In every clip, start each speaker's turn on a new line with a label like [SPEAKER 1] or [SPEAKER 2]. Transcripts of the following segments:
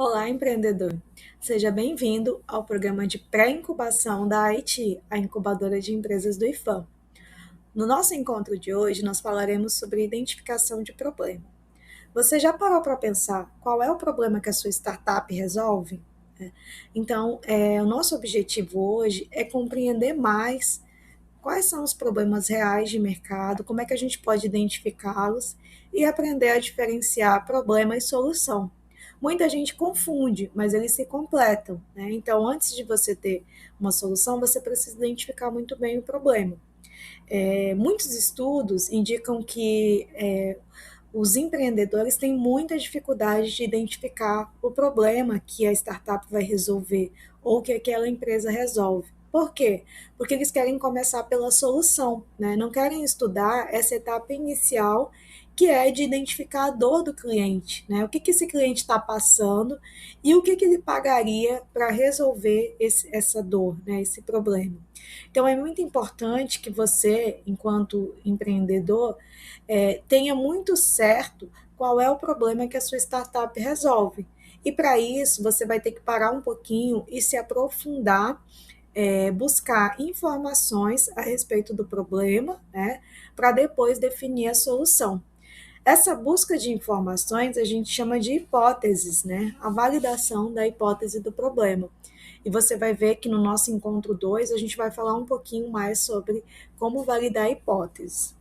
[SPEAKER 1] Olá, empreendedor! Seja bem-vindo ao programa de pré-incubação da AIT, a incubadora de empresas do IFAM. No nosso encontro de hoje, nós falaremos sobre identificação de problema. Você já parou para pensar qual é o problema que a sua startup resolve? Então, o nosso objetivo hoje é compreender mais quais são os problemas reais de mercado, como é que a gente pode identificá-los e aprender a diferenciar problema e solução. Muita gente confunde, mas eles se completam, né? Então, antes de você ter uma solução, você precisa identificar muito bem o problema. Muitos estudos indicam que os empreendedores têm muita dificuldade de identificar o problema que a startup vai resolver ou que aquela empresa resolve. Por quê? Porque eles querem começar pela solução, né? Não querem estudar essa etapa inicial que é de identificar a dor do cliente, né? O que esse cliente está passando e o que ele pagaria para resolver essa dor, né? Esse problema. Então é muito importante que você, enquanto empreendedor, tenha muito certo qual é o problema que a sua startup resolve. E para isso, você vai ter que parar um pouquinho e se aprofundar, buscar informações a respeito do problema, né, para depois definir a solução. Essa busca de informações a gente chama de hipóteses, né? A validação da hipótese do problema. E você vai ver que no nosso encontro 2 a gente vai falar um pouquinho mais sobre como validar hipóteses.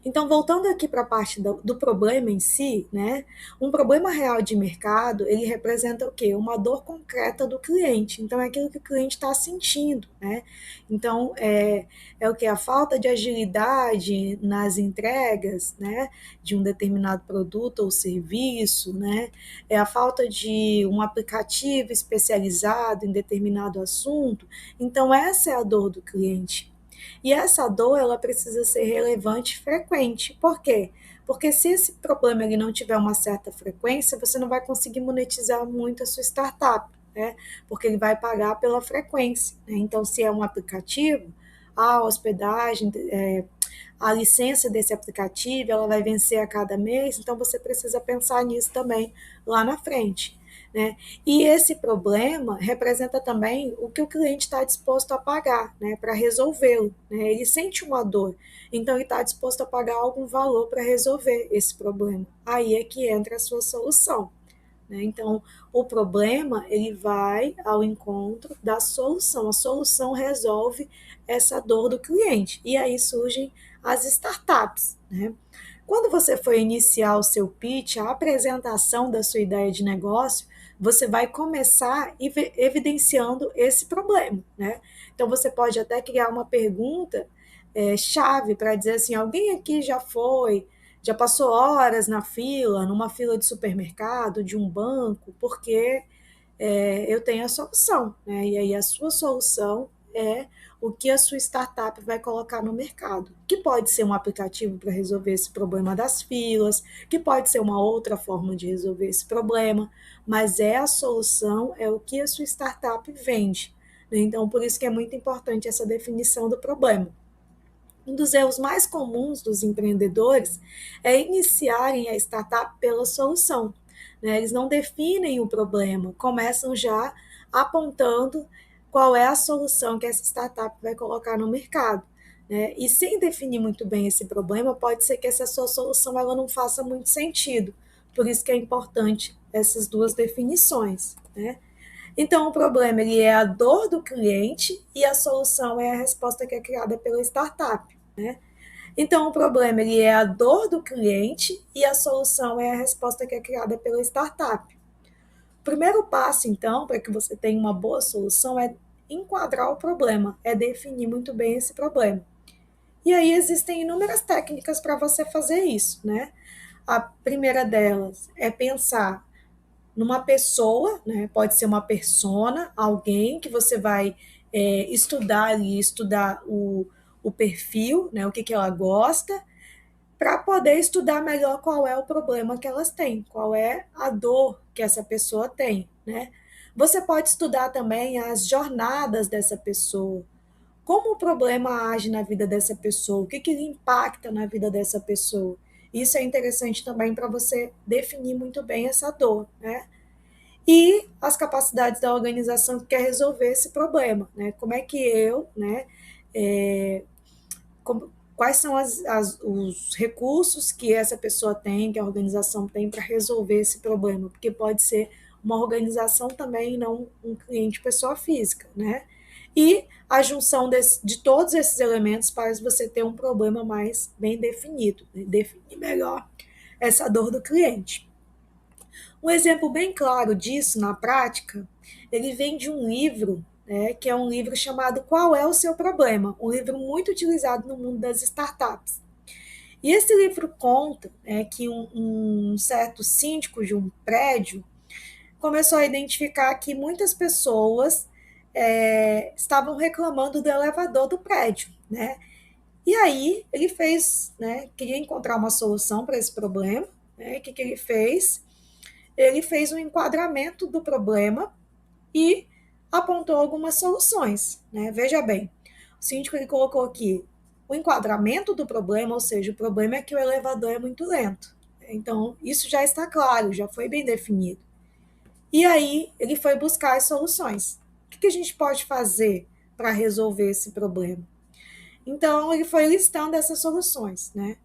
[SPEAKER 1] Então, voltando aqui para a parte do problema em si, né? Um problema real de mercado, ele representa o quê? Uma dor concreta do cliente. Então, é aquilo que o cliente está sentindo, né? Então, é o que? A falta de agilidade nas entregas, né? De um determinado produto ou serviço, né? É a falta de um aplicativo especializado em determinado assunto. Então, essa é a dor do cliente. E essa dor, ela precisa ser relevante e frequente. Por quê? Porque se esse problema ele não tiver uma certa frequência, você não vai conseguir monetizar muito a sua startup, né? Porque ele vai pagar pela frequência, né? Então, se é um aplicativo, a hospedagem, a licença desse aplicativo, ela vai vencer a cada mês, então você precisa pensar nisso também lá na frente, né? E esse problema representa também o que o cliente está disposto a pagar, né, para resolvê-lo, né? Ele sente uma dor, então ele está disposto a pagar algum valor para resolver esse problema. Aí é que entra a sua solução, né? Então, o problema ele vai ao encontro da solução. A solução resolve essa dor do cliente. E aí surgem as startups, né? Quando você for iniciar o seu pitch, a apresentação da sua ideia de negócio, você vai começar evidenciando esse problema, né? Então você pode até criar uma pergunta chave para dizer assim: alguém aqui já passou horas na fila, numa fila de supermercado, de um banco, porque eu tenho a solução, né? E aí a sua solução é o que a sua startup vai colocar no mercado, que pode ser um aplicativo para resolver esse problema das filas, que pode ser uma outra forma de resolver esse problema, mas é a solução, é o que a sua startup vende, né? Então, por isso que é muito importante essa definição do problema. Um dos erros mais comuns dos empreendedores é iniciarem a startup pela solução, né? Eles não definem o problema, começam já apontando qual é a solução que essa startup vai colocar no mercado, né? E sem definir muito bem esse problema, pode ser que essa sua solução ela não faça muito sentido. Por isso que é importante essas duas definições, né? Então, o problema ele é a dor do cliente e a solução é a resposta que é criada pela startup, né? Então, o problema ele é a dor do cliente e a solução é a resposta que é criada pela startup. O primeiro passo, então, para que você tenha uma boa solução é enquadrar o problema, é definir muito bem esse problema. E aí existem inúmeras técnicas para você fazer isso, né? A primeira delas é pensar numa pessoa, né? Pode ser uma persona, alguém que você vai estudar ali, estudar o perfil, né? O que ela gosta, para poder estudar melhor qual é o problema que elas têm, qual é a dor que essa pessoa tem, né? Você pode estudar também as jornadas dessa pessoa, como o problema age na vida dessa pessoa, o que ele impacta na vida dessa pessoa. Isso é interessante também para você definir muito bem essa dor, né? e as capacidades da organização que quer resolver esse problema, né? Como é que eu, né, quais são os recursos que essa pessoa tem, que a organização tem para resolver esse problema, porque pode ser uma organização também, não um cliente pessoa física, né? E a junção de todos esses elementos faz você ter um problema mais bem definido, né? Definir melhor essa dor do cliente. Um exemplo bem claro disso na prática, ele vem de um livro, né, que é um livro chamado Qual é o Seu Problema? Um livro muito utilizado no mundo das startups. E esse livro conta, né, que um certo síndico de um prédio começou a identificar que muitas pessoas estavam reclamando do elevador do prédio, né? E aí ele fez, né, queria encontrar uma solução para esse problema, né? O que ele fez? Ele fez um enquadramento do problema e apontou algumas soluções, né? Veja bem, o síndico ele colocou aqui o enquadramento do problema, ou seja, o problema é que o elevador é muito lento. Então, isso já está claro, já foi bem definido. E aí, ele foi buscar as soluções. O que a gente pode fazer para resolver esse problema? Então, ele foi listando essas soluções, né?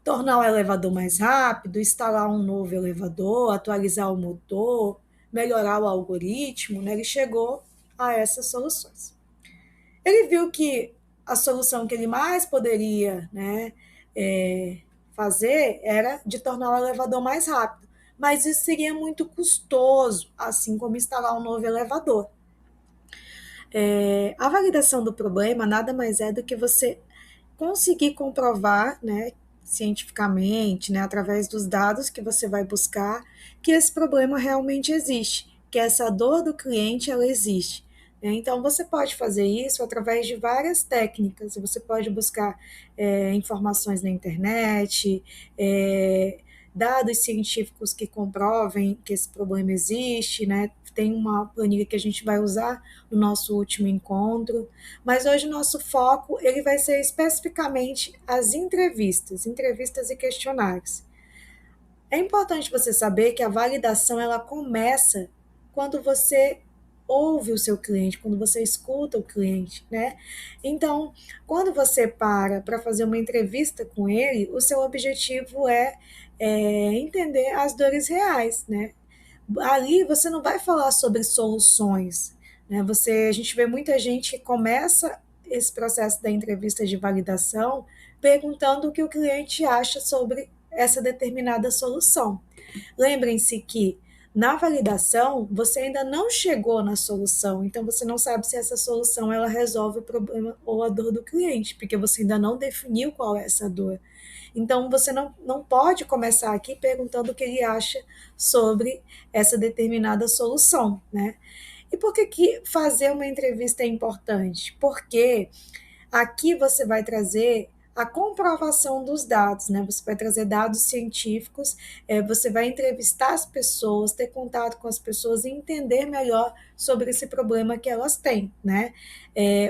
[SPEAKER 1] Tornar o elevador mais rápido, instalar um novo elevador, atualizar o motor, melhorar o algoritmo, né? Ele chegou a essas soluções. Ele viu que a solução que ele mais poderia, né, fazer era de tornar o elevador mais rápido, mas isso seria muito custoso, assim como instalar um novo elevador. A validação do problema nada mais é do que você conseguir comprovar, né, cientificamente, né, através dos dados que você vai buscar, que esse problema realmente existe, que essa dor do cliente ela existe. Né? Então você pode fazer isso através de várias técnicas. Você pode buscar informações na internet, dados científicos que comprovem que esse problema existe, né? Tem uma planilha que a gente vai usar no nosso último encontro, mas hoje o nosso foco ele vai ser especificamente as entrevistas e questionários. É importante você saber que a validação ela começa quando você ouve o seu cliente, quando você escuta o cliente, né? Então, quando você para fazer uma entrevista com ele, o seu objetivo é entender as dores reais, né? Ali você não vai falar sobre soluções, né? A gente vê muita gente que começa esse processo da entrevista de validação perguntando o que o cliente acha sobre essa determinada solução. Lembrem-se que na validação você ainda não chegou na solução, então você não sabe se essa solução ela resolve o problema ou a dor do cliente, porque você ainda não definiu qual é essa dor. Então, você não pode começar aqui perguntando o que ele acha sobre essa determinada solução, né? E por que fazer uma entrevista é importante? Porque aqui você vai trazer a comprovação dos dados, né? Você vai trazer dados científicos, você vai entrevistar as pessoas, ter contato com as pessoas e entender melhor sobre esse problema que elas têm, né?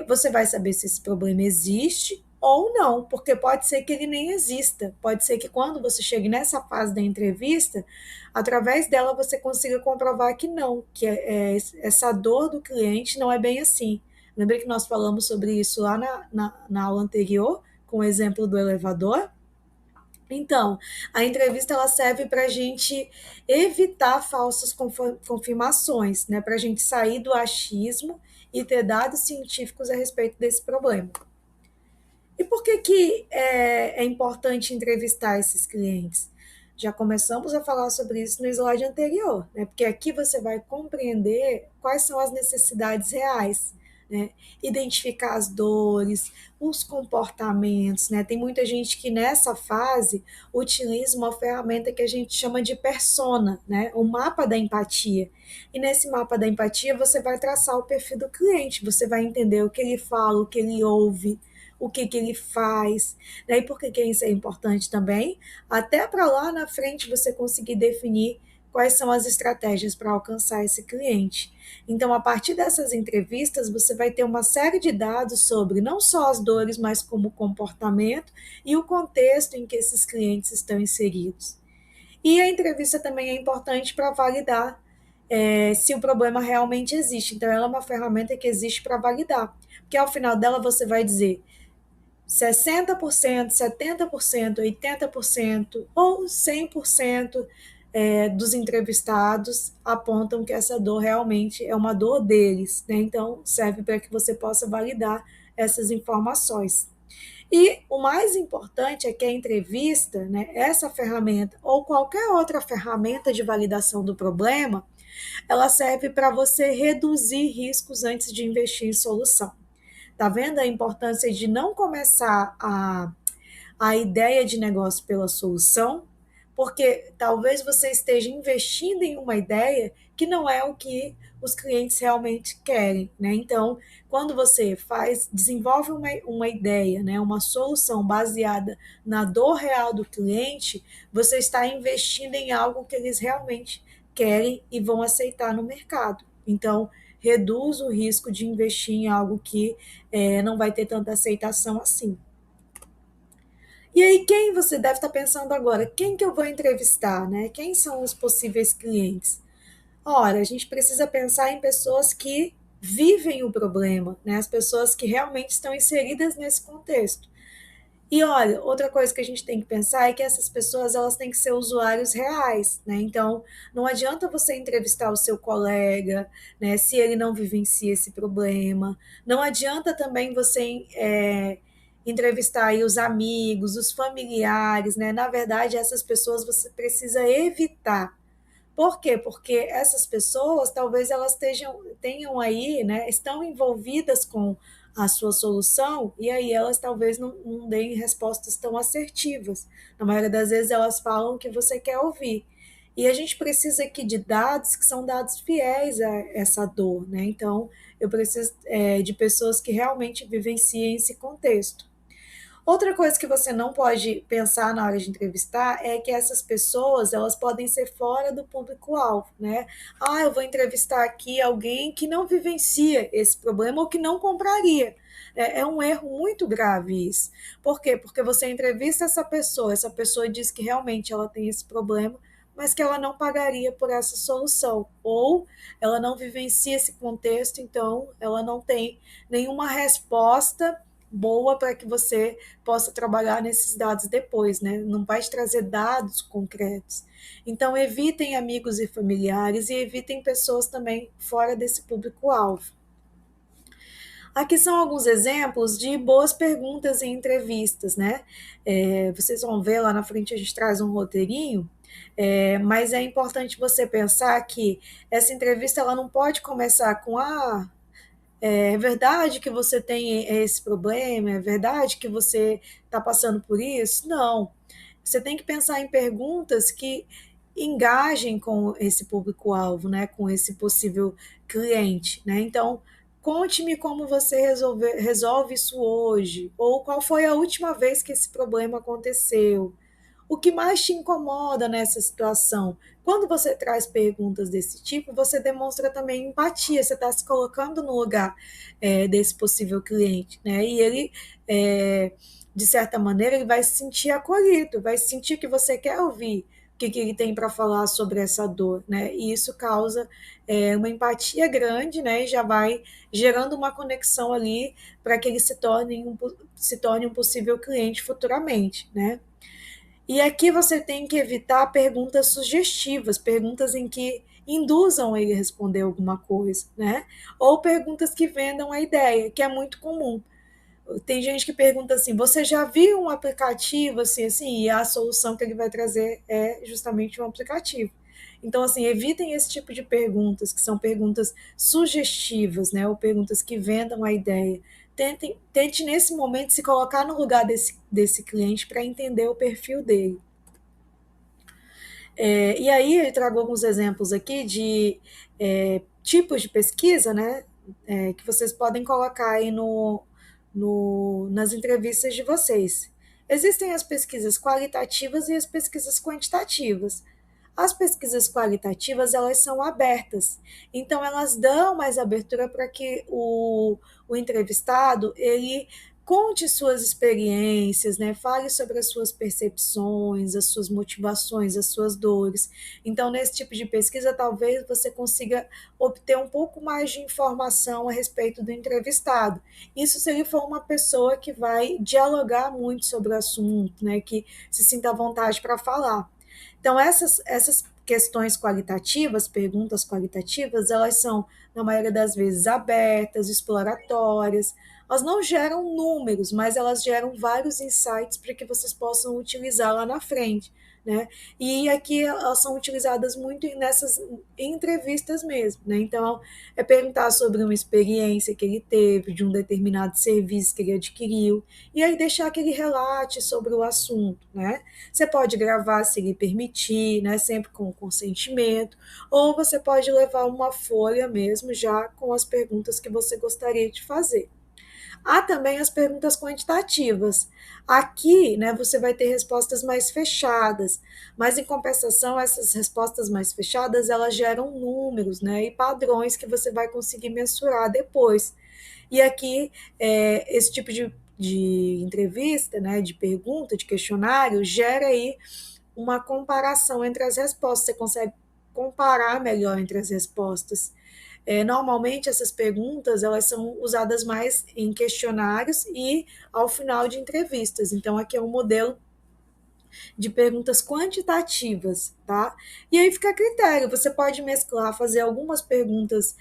[SPEAKER 1] Você vai saber se esse problema existe ou não, porque pode ser que ele nem exista. Pode ser que quando você chegue nessa fase da entrevista, através dela você consiga comprovar que não, que essa dor do cliente não é bem assim. Lembrei que nós falamos sobre isso lá na aula anterior, com o exemplo do elevador. Então, a entrevista ela serve para a gente evitar falsas confirmações, né? Para a gente sair do achismo e ter dados científicos a respeito desse problema. E por que é importante entrevistar esses clientes? Já começamos a falar sobre isso no slide anterior, né? Porque aqui você vai compreender quais são as necessidades reais, né? Identificar as dores, os comportamentos, né? Tem muita gente que nessa fase utiliza uma ferramenta que a gente chama de persona, né? O mapa da empatia. E nesse mapa da empatia você vai traçar o perfil do cliente, você vai entender o que ele fala, o que ele ouve, o que ele faz, né? E por que isso é importante também? Até para lá na frente você conseguir definir quais são as estratégias para alcançar esse cliente. Então, a partir dessas entrevistas, você vai ter uma série de dados sobre não só as dores, mas como o comportamento e o contexto em que esses clientes estão inseridos. E a entrevista também é importante para validar se o problema realmente existe. Então, ela é uma ferramenta que existe para validar. Porque ao final dela você vai dizer 60%, 70%, 80% ou 100% dos entrevistados apontam que essa dor realmente é uma dor deles, né? Então, serve para que você possa validar essas informações. E o mais importante é que a entrevista, né, essa ferramenta ou qualquer outra ferramenta de validação do problema, ela serve para você reduzir riscos antes de investir em solução. Tá vendo a importância de não começar a ideia de negócio pela solução? Porque talvez você esteja investindo em uma ideia que não é o que os clientes realmente querem, né? Então, quando você desenvolve uma ideia, né, uma solução baseada na dor real do cliente, você está investindo em algo que eles realmente querem e vão aceitar no mercado. Então, reduz o risco de investir em algo que não vai ter tanta aceitação assim. E aí, quem você deve estar pensando agora? Quem que eu vou entrevistar, né? Quem são os possíveis clientes? Ora, a gente precisa pensar em pessoas que vivem o problema, né? As pessoas que realmente estão inseridas nesse contexto. E olha, outra coisa que a gente tem que pensar é que essas pessoas elas têm que ser usuários reais, né? Então, não adianta você entrevistar o seu colega, né? Se ele não vivencia esse problema. Não adianta também você entrevistar aí os amigos, os familiares, né? Na verdade, essas pessoas você precisa evitar. Por quê? Porque essas pessoas, talvez elas tenham aí, né, estão envolvidas com a sua solução, e aí elas talvez não deem respostas tão assertivas. Na maioria das vezes elas falam o que você quer ouvir. E a gente precisa aqui de dados que são dados fiéis a essa dor, né? Então, eu preciso de pessoas que realmente vivenciem esse contexto. Outra coisa que você não pode pensar na hora de entrevistar é que essas pessoas, elas podem ser fora do público-alvo, né? Ah, eu vou entrevistar aqui alguém que não vivencia esse problema ou que não compraria. É um erro muito grave isso. Por quê? Porque você entrevista essa pessoa diz que realmente ela tem esse problema, mas que ela não pagaria por essa solução. Ou ela não vivencia esse contexto, então ela não tem nenhuma resposta boa para que você possa trabalhar nesses dados depois, né? Não vai te trazer dados concretos. Então, evitem amigos e familiares e evitem pessoas também fora desse público-alvo. Aqui são alguns exemplos de boas perguntas em entrevistas, né? Vocês vão ver lá na frente a gente traz um roteirinho, mas é importante você pensar que essa entrevista ela não pode começar com é verdade que você tem esse problema? É verdade que você está passando por isso? Não. Você tem que pensar em perguntas que engajem com esse público-alvo, né? Com esse possível cliente, né? Então, conte-me como você resolve isso hoje, ou qual foi a última vez que esse problema aconteceu. O que mais te incomoda nessa situação? Quando você traz perguntas desse tipo, você demonstra também empatia, você está se colocando no lugar desse possível cliente, né? E ele, de certa maneira, ele vai se sentir acolhido, vai sentir que você quer ouvir que ele tem para falar sobre essa dor, né? E isso causa uma empatia grande, né? E já vai gerando uma conexão ali para que ele se torne um possível cliente futuramente, né? E aqui você tem que evitar perguntas sugestivas, perguntas em que induzam ele a responder alguma coisa, né? Ou perguntas que vendam a ideia, que é muito comum. Tem gente que pergunta assim: você já viu um aplicativo assim, assim? E a solução que ele vai trazer é justamente um aplicativo. Então, assim, evitem esse tipo de perguntas, que são perguntas sugestivas, né? Ou perguntas que vendam a ideia. Tente nesse momento se colocar no lugar desse cliente para entender o perfil dele. E aí eu trago alguns exemplos aqui de tipos de pesquisa, né? Que vocês podem colocar aí nas entrevistas de vocês. Existem as pesquisas qualitativas e as pesquisas quantitativas. As pesquisas qualitativas, elas são abertas, então elas dão mais abertura para que o entrevistado, ele Conte suas experiências, né? Fale sobre as suas percepções, as suas motivações, as suas dores. Então, nesse tipo de pesquisa, talvez você consiga obter um pouco mais de informação a respeito do entrevistado. Isso se ele for uma pessoa que vai dialogar muito sobre o assunto, né? Que se sinta à vontade para falar. Então, essas questões qualitativas, perguntas qualitativas, elas são, na maioria das vezes, abertas, exploratórias. Elas não geram números, mas elas geram vários insights para que vocês possam utilizar lá na frente, né? E aqui elas são utilizadas muito nessas entrevistas mesmo, né? Então, é perguntar sobre uma experiência que ele teve, de um determinado serviço que ele adquiriu, e aí deixar que ele relate sobre o assunto, né? Você pode gravar se ele permitir, né? Sempre com consentimento, ou você pode levar uma folha mesmo já com as perguntas que você gostaria de fazer. Há também as perguntas quantitativas. Aqui, né, você vai ter respostas mais fechadas, mas em compensação, essas respostas mais fechadas, elas geram números, né, e padrões que você vai conseguir mensurar depois. E aqui, esse tipo de entrevista, né, de pergunta, de questionário, gera aí uma comparação entre as respostas. Você consegue comparar melhor entre as respostas. Normalmente essas perguntas elas são usadas mais em questionários e ao final de entrevistas. Então aqui é um modelo de perguntas quantitativas, tá? E aí fica a critério. Você pode mesclar, fazer algumas perguntas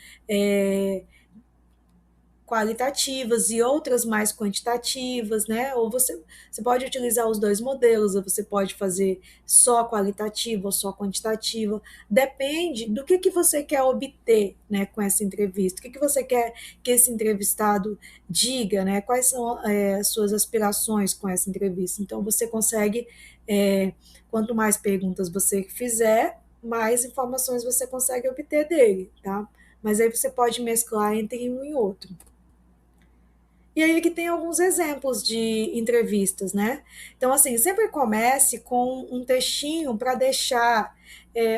[SPEAKER 1] qualitativas e outras mais quantitativas, né? Ou você pode utilizar os dois modelos, ou você pode fazer só qualitativa ou só quantitativa. Depende do que você quer obter, né, com essa entrevista. O que você quer que esse entrevistado diga, né? Quais são as suas aspirações com essa entrevista. Então, você consegue, quanto mais perguntas você fizer, mais informações você consegue obter dele, tá? Mas aí você pode mesclar entre um e outro. E aí que tem alguns exemplos de entrevistas, né? Então, assim, sempre comece com um textinho para deixar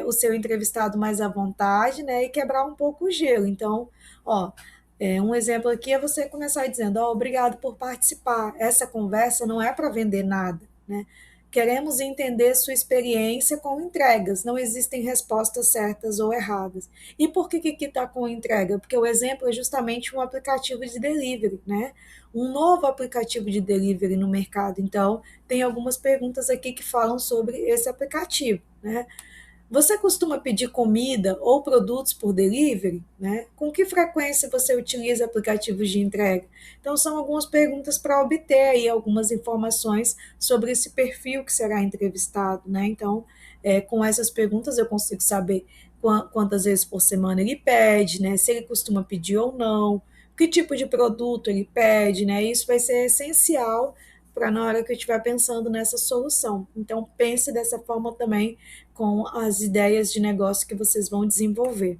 [SPEAKER 1] o seu entrevistado mais à vontade, né? E quebrar um pouco o gelo. Então, ó, um exemplo aqui é você começar dizendo, ó, obrigado por participar. Essa conversa não é para vender nada, né? Queremos entender sua experiência com entregas. Não existem respostas certas ou erradas. E por que está com entrega? Porque o exemplo é justamente um aplicativo de delivery, né? Um novo aplicativo de delivery no mercado. Então, tem algumas perguntas aqui que falam sobre esse aplicativo, né? Você costuma pedir comida ou produtos por delivery, né? Com que frequência você utiliza aplicativos de entrega? Então, são algumas perguntas para obter aí algumas informações sobre esse perfil que será entrevistado, né? Então, com essas perguntas eu consigo saber quantas vezes por semana ele pede, né? Se ele costuma pedir ou não, que tipo de produto ele pede, né? Isso vai ser essencial para na hora que eu estiver pensando nessa solução. Então, pense dessa forma também com as ideias de negócio que vocês vão desenvolver.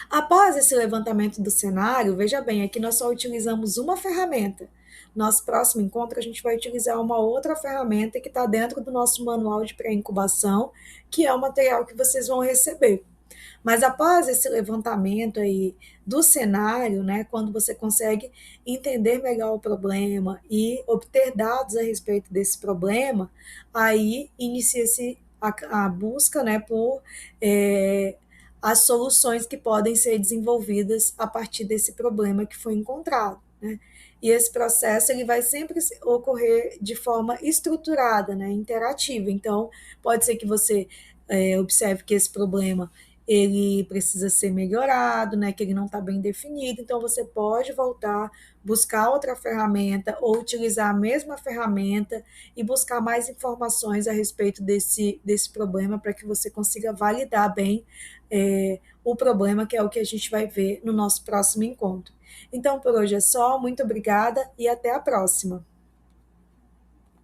[SPEAKER 1] Após esse levantamento do cenário, veja bem, aqui nós só utilizamos uma ferramenta. Nosso próximo encontro, a gente vai utilizar uma outra ferramenta que está dentro do nosso manual de pré-incubação, que é o material que vocês vão receber. Mas após esse levantamento aí do cenário, né, quando você consegue entender melhor o problema e obter dados a respeito desse problema, aí inicia-se a busca, né, por as soluções que podem ser desenvolvidas a partir desse problema que foi encontrado, né? E esse processo ele vai sempre ocorrer de forma estruturada, né, interativa. Então, pode ser que você observe que esse problema ele precisa ser melhorado, né, que ele não está bem definido, então você pode voltar, buscar outra ferramenta ou utilizar a mesma ferramenta e buscar mais informações a respeito desse problema para que você consiga validar bem o problema, que é o que a gente vai ver no nosso próximo encontro. Então, por hoje é só, muito obrigada e até a próxima.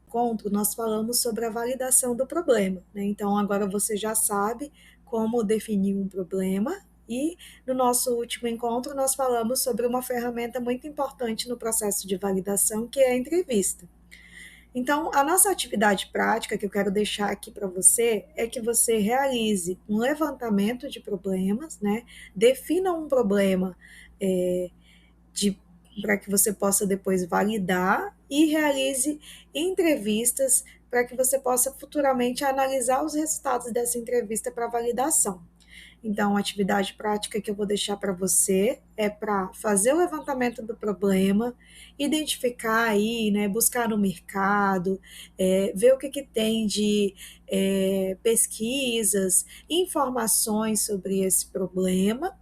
[SPEAKER 1] Encontro, nós falamos sobre a validação do problema, né? Então, agora você já sabe como definir um problema. E no nosso último encontro, nós falamos sobre uma ferramenta muito importante no processo de validação, que é a entrevista. Então, a nossa atividade prática que eu quero deixar aqui para você é que você realize um levantamento de problemas, né? Defina um problema de para que você possa depois validar e realize entrevistas para que você possa futuramente analisar os resultados dessa entrevista para validação. Então, a atividade prática que eu vou deixar para você é para fazer o levantamento do problema, identificar aí, né, buscar no mercado, ver o que tem de pesquisas, informações sobre esse problema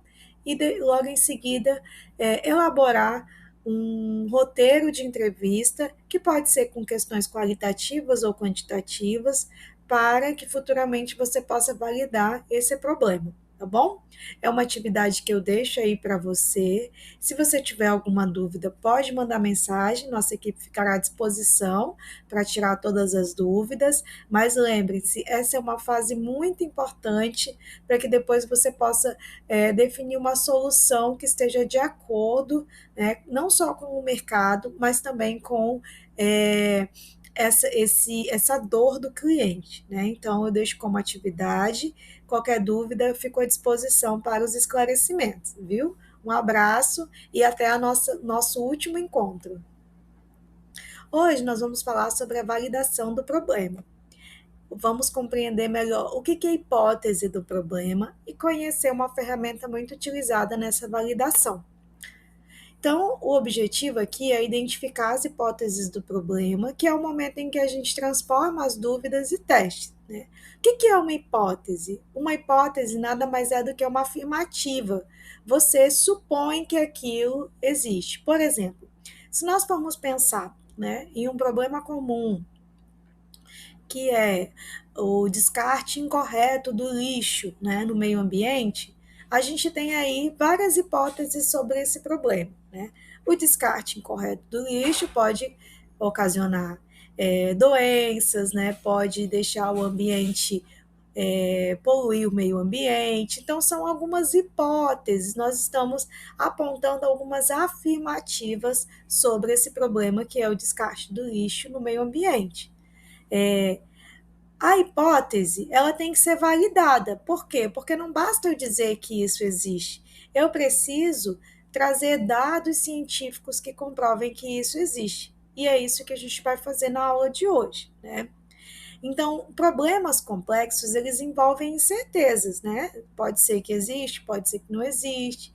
[SPEAKER 1] e logo em seguida elaborar um roteiro de entrevista que pode ser com questões qualitativas ou quantitativas para que futuramente você possa validar esse problema, tá bom? É uma atividade que eu deixo aí para você. Se você tiver alguma dúvida, pode mandar mensagem, nossa equipe ficará à disposição para tirar todas as dúvidas, mas lembre-se, essa é uma fase muito importante para que depois você possa definir uma solução que esteja de acordo, né, não só com o mercado, mas também com essa dor do cliente, né? Então, eu deixo como atividade. Qualquer dúvida, eu fico à disposição para os esclarecimentos, viu? Um abraço e até nosso último encontro. Hoje nós vamos falar sobre a validação do problema. Vamos compreender melhor o que é a hipótese do problema e conhecer uma ferramenta muito utilizada nessa validação. Então, o objetivo aqui é identificar as hipóteses do problema, que é o momento em que a gente transforma as dúvidas em testes, né? O que é uma hipótese? Uma hipótese nada mais é do que uma afirmativa. Você supõe que aquilo existe. Por exemplo, se nós formos pensar, né, em um problema comum, que é o descarte incorreto do lixo, né, no meio ambiente, a gente tem aí várias hipóteses sobre esse problema, né? O descarte incorreto do lixo pode ocasionar doenças, né? Pode deixar o ambiente poluir o meio ambiente. Então, são algumas hipóteses. Nós estamos apontando algumas afirmativas sobre esse problema que é o descarte do lixo no meio ambiente. A hipótese, ela tem que ser validada. Por quê? Porque não basta eu dizer que isso existe. Eu preciso trazer dados científicos que comprovem que isso existe. E é isso que a gente vai fazer na aula de hoje, né? Então, problemas complexos, eles envolvem incertezas, né? Pode ser que existe, pode ser que não existe.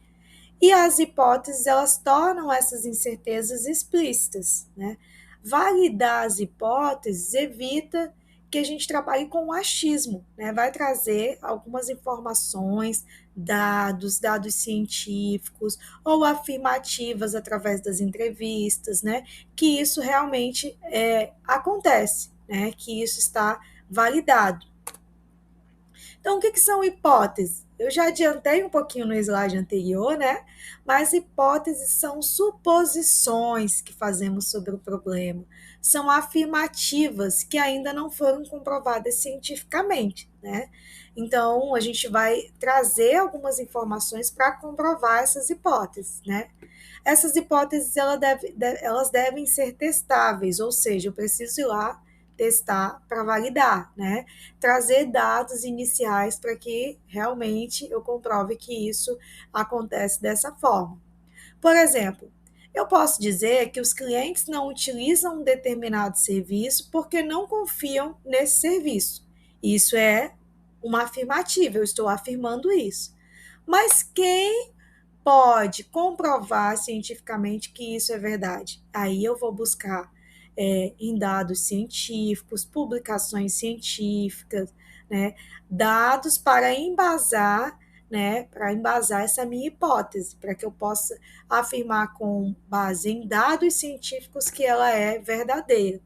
[SPEAKER 1] E as hipóteses, elas tornam essas incertezas explícitas, né? Validar as hipóteses evita que a gente trabalhe com o achismo, né? Vai trazer algumas informações, dados científicos ou afirmativas através das entrevistas, né? Que isso realmente acontece, né? Que isso está validado. Então, o que são hipóteses? Eu já adiantei um pouquinho no slide anterior, né? Mas hipóteses são suposições que fazemos sobre o problema. São afirmativas que ainda não foram comprovadas cientificamente, né? Então, a gente vai trazer algumas informações para comprovar essas hipóteses, né? Essas hipóteses elas devem ser testáveis, ou seja, eu preciso ir lá testar para validar, né? Trazer dados iniciais para que realmente eu comprove que isso acontece dessa forma. Por exemplo, eu posso dizer que os clientes não utilizam um determinado serviço porque não confiam nesse serviço. Isso é uma afirmativa, eu estou afirmando isso. Mas quem pode comprovar cientificamente que isso é verdade? Aí eu vou buscar em dados científicos, publicações científicas, né, dados para embasar, né, para embasar essa minha hipótese, para que eu possa afirmar com base em dados científicos que ela é verdadeira.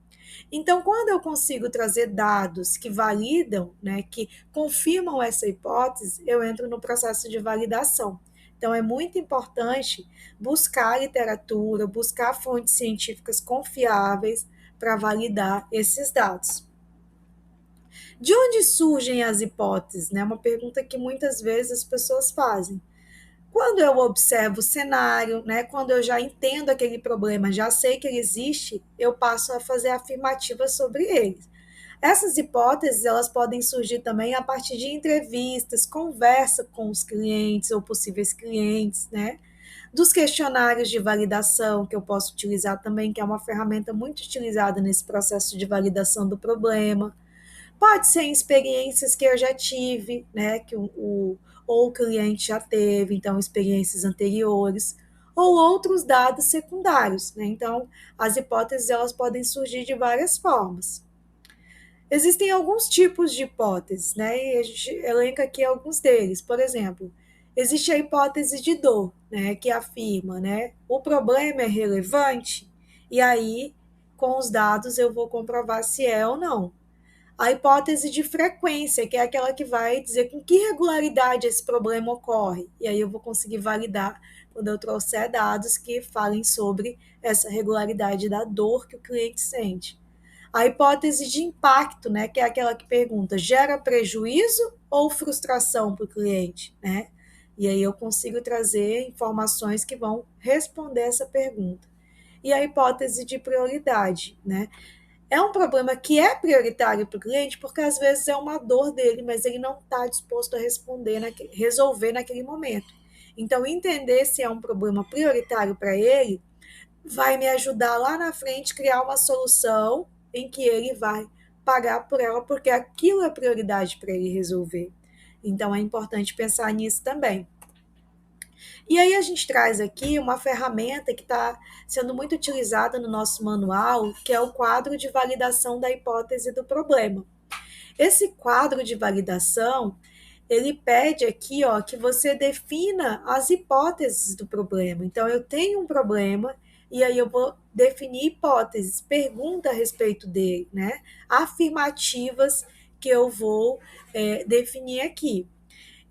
[SPEAKER 1] Então, quando eu consigo trazer dados que validam, né, que confirmam essa hipótese, eu entro no processo de validação. Então, é muito importante buscar literatura, buscar fontes científicas confiáveis para validar esses dados. De onde surgem as hipóteses? Né? Uma pergunta que muitas vezes as pessoas fazem. Quando eu observo o cenário, né, quando eu já entendo aquele problema, já sei que ele existe, eu passo a fazer afirmativas sobre ele. Essas hipóteses, elas podem surgir também a partir de entrevistas, conversa com os clientes ou possíveis clientes, né? dos questionários de validação, que eu posso utilizar também, que é uma ferramenta muito utilizada nesse processo de validação do problema. Pode ser em experiências que eu já tive, né, que ou o cliente já teve, então experiências anteriores, ou outros dados secundários, né? Então, as hipóteses elas podem surgir de várias formas. Existem alguns tipos de hipóteses, né? E a gente elenca aqui alguns deles. Por exemplo, existe a hipótese de dor, né, que afirma, né, o problema é relevante e aí com os dados eu vou comprovar se é ou não. A hipótese de frequência, que é aquela que vai dizer com que regularidade esse problema ocorre. E aí eu vou conseguir validar quando eu trouxer dados que falem sobre essa regularidade da dor que o cliente sente. A hipótese de impacto, né, que é aquela que pergunta, gera prejuízo ou frustração para o cliente, né? E aí eu consigo trazer informações que vão responder essa pergunta. E a hipótese de prioridade, né? É um problema que é prioritário para o cliente, porque às vezes é uma dor dele, mas ele não está disposto a resolver naquele momento. Então, entender se é um problema prioritário para ele vai me ajudar lá na frente a criar uma solução em que ele vai pagar por ela, porque aquilo é prioridade para ele resolver. Então, é importante pensar nisso também. E aí a gente traz aqui uma ferramenta que está sendo muito utilizada no nosso manual, que é o quadro de validação da hipótese do problema. Esse quadro de validação, ele pede aqui, ó, que você defina as hipóteses do problema. Então, eu tenho um problema e aí eu vou definir hipóteses, pergunta a respeito dele, né? Afirmativas que eu vou definir aqui.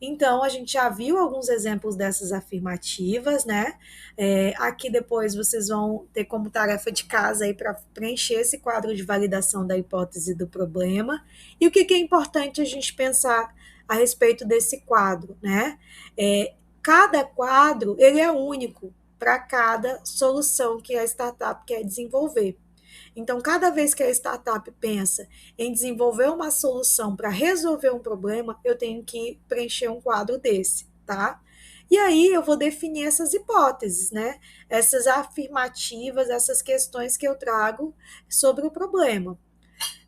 [SPEAKER 1] Então, a gente já viu alguns exemplos dessas afirmativas, né? Aqui depois vocês vão ter como tarefa de casa aí para preencher esse quadro de validação da hipótese do problema. E o que é importante a gente pensar a respeito desse quadro, né? Cada quadro ele é único para cada solução que a startup quer desenvolver. Então, cada vez que a startup pensa em desenvolver uma solução para resolver um problema, eu tenho que preencher um quadro desse, tá? E aí eu vou definir essas hipóteses, né? Essas afirmativas, essas questões que eu trago sobre o problema.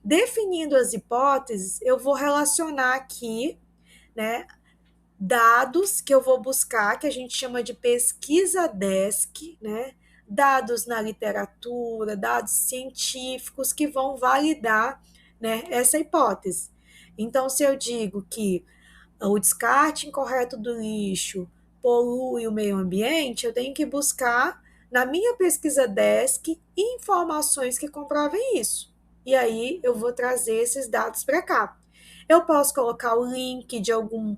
[SPEAKER 1] Definindo as hipóteses, eu vou relacionar aqui, né, dados que eu vou buscar, que a gente chama de pesquisa desk, né? Dados na literatura, dados científicos que vão validar, né, essa hipótese. Então, se eu digo que o descarte incorreto do lixo polui o meio ambiente, eu tenho que buscar na minha pesquisa desk informações que comprovem isso. E aí eu vou trazer esses dados para cá. Eu posso colocar o link de algum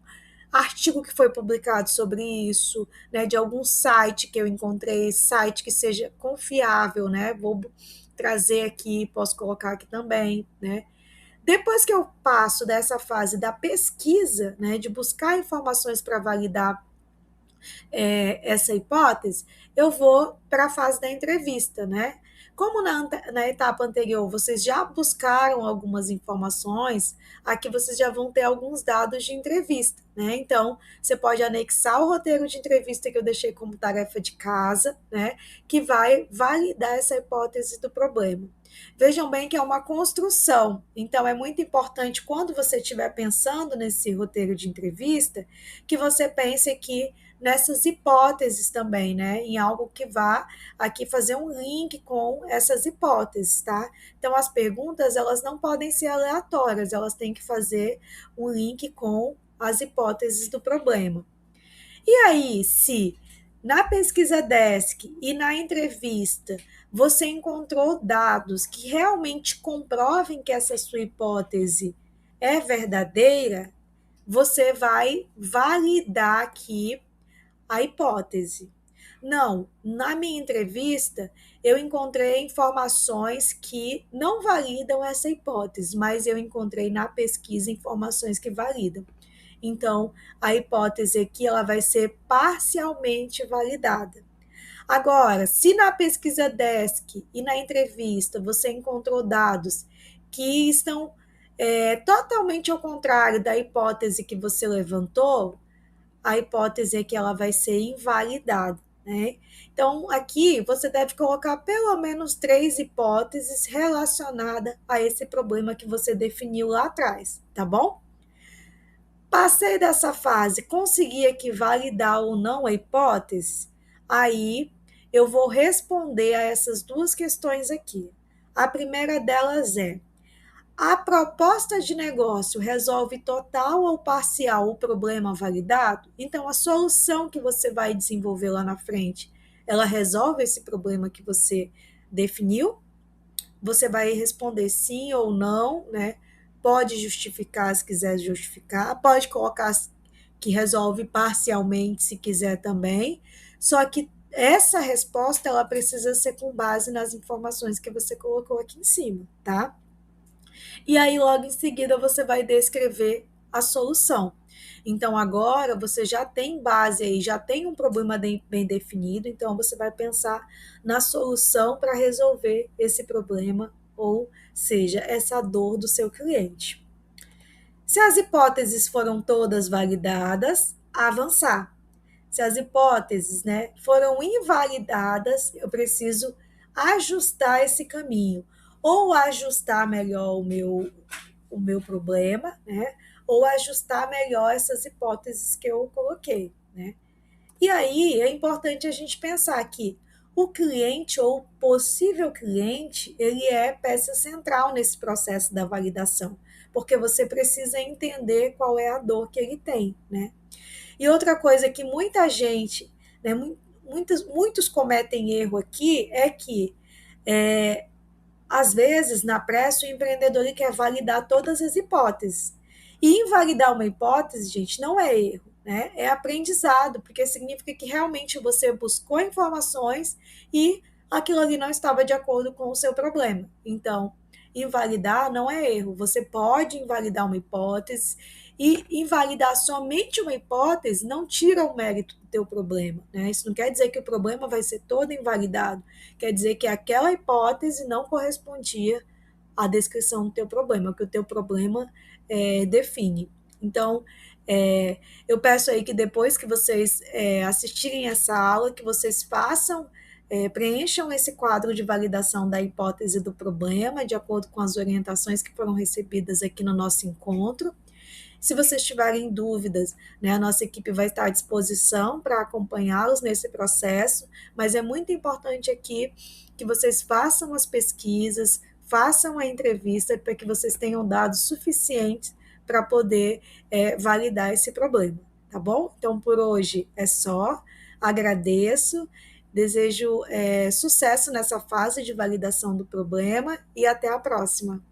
[SPEAKER 1] artigo que foi publicado sobre isso, né, de algum site que eu encontrei, site que seja confiável, né? Vou trazer aqui, posso colocar aqui também, né? Depois que eu passo dessa fase da pesquisa, né, de buscar informações para validar essa hipótese, eu vou para a fase da entrevista, né? Como na etapa anterior vocês já buscaram algumas informações, aqui vocês já vão ter alguns dados de entrevista, né? Então, você pode anexar o roteiro de entrevista que eu deixei como tarefa de casa, né? Que vai validar essa hipótese do problema. Vejam bem que é uma construção, então é muito importante quando você estiver pensando nesse roteiro de entrevista, que você pense aqui nessas hipóteses também, né? Em algo que vá aqui fazer um link com essas hipóteses, tá? Então, as perguntas, elas não podem ser aleatórias, elas têm que fazer um link com as hipóteses do problema. E aí, se na pesquisa desk e na entrevista você encontrou dados que realmente comprovem que essa sua hipótese é verdadeira, você vai validar aqui a hipótese. Não, na minha entrevista eu encontrei informações que não validam essa hipótese, mas eu encontrei na pesquisa informações que validam. Então, a hipótese aqui ela vai ser parcialmente validada. Agora, se na pesquisa desk e na entrevista você encontrou dados que estão totalmente ao contrário da hipótese que você levantou, a hipótese é que ela vai ser invalidada, né? Então, aqui você deve colocar pelo menos 3 hipóteses relacionadas a esse problema que você definiu lá atrás, tá bom? Passei dessa fase, consegui aqui validar ou não a hipótese, aí eu vou responder a essas duas questões aqui. A primeira delas é: a proposta de negócio resolve total ou parcial o problema validado? Então, a solução que você vai desenvolver lá na frente, ela resolve esse problema que você definiu? Você vai responder sim ou não, né? Pode justificar se quiser justificar, pode colocar que resolve parcialmente se quiser também. Só que essa resposta ela precisa ser com base nas informações que você colocou aqui em cima, tá? E aí, logo em seguida, você vai descrever a solução. Então, agora você já tem base aí, já tem um problema bem definido, então você vai pensar na solução para resolver esse problema, ou seja, essa dor do seu cliente. Se as hipóteses foram todas validadas, avançar. Se as hipóteses, né, foram invalidadas, eu preciso ajustar esse caminho, ou ajustar melhor o meu problema, né, ou ajustar melhor essas hipóteses que eu coloquei, né. E aí é importante a gente pensar que o cliente ou possível cliente, ele é peça central nesse processo da validação, porque você precisa entender qual é a dor que ele tem, né. E outra coisa que muita gente, né, muitos cometem erro aqui é que, é, às vezes, na pressa, o empreendedor ele quer validar todas as hipóteses. E invalidar uma hipótese, gente, não é erro, né? É aprendizado, porque significa que realmente você buscou informações e aquilo ali não estava de acordo com o seu problema. Então, invalidar não é erro. Você pode invalidar uma hipótese e invalidar somente uma hipótese não tira o mérito do teu problema, né? Isso não quer dizer que o problema vai ser todo invalidado, quer dizer que aquela hipótese não correspondia à descrição do teu problema, que o teu problema define. Então, eu peço aí que depois que vocês assistirem essa aula, que vocês façam, preencham esse quadro de validação da hipótese do problema, de acordo com as orientações que foram recebidas aqui no nosso encontro. Se vocês tiverem dúvidas, né, a nossa equipe vai estar à disposição para acompanhá-los nesse processo, mas é muito importante aqui que vocês façam as pesquisas, façam a entrevista para que vocês tenham dados suficientes para poder validar esse problema, tá bom? Então, por hoje é só. Agradeço, desejo sucesso nessa fase de validação do problema e até a próxima.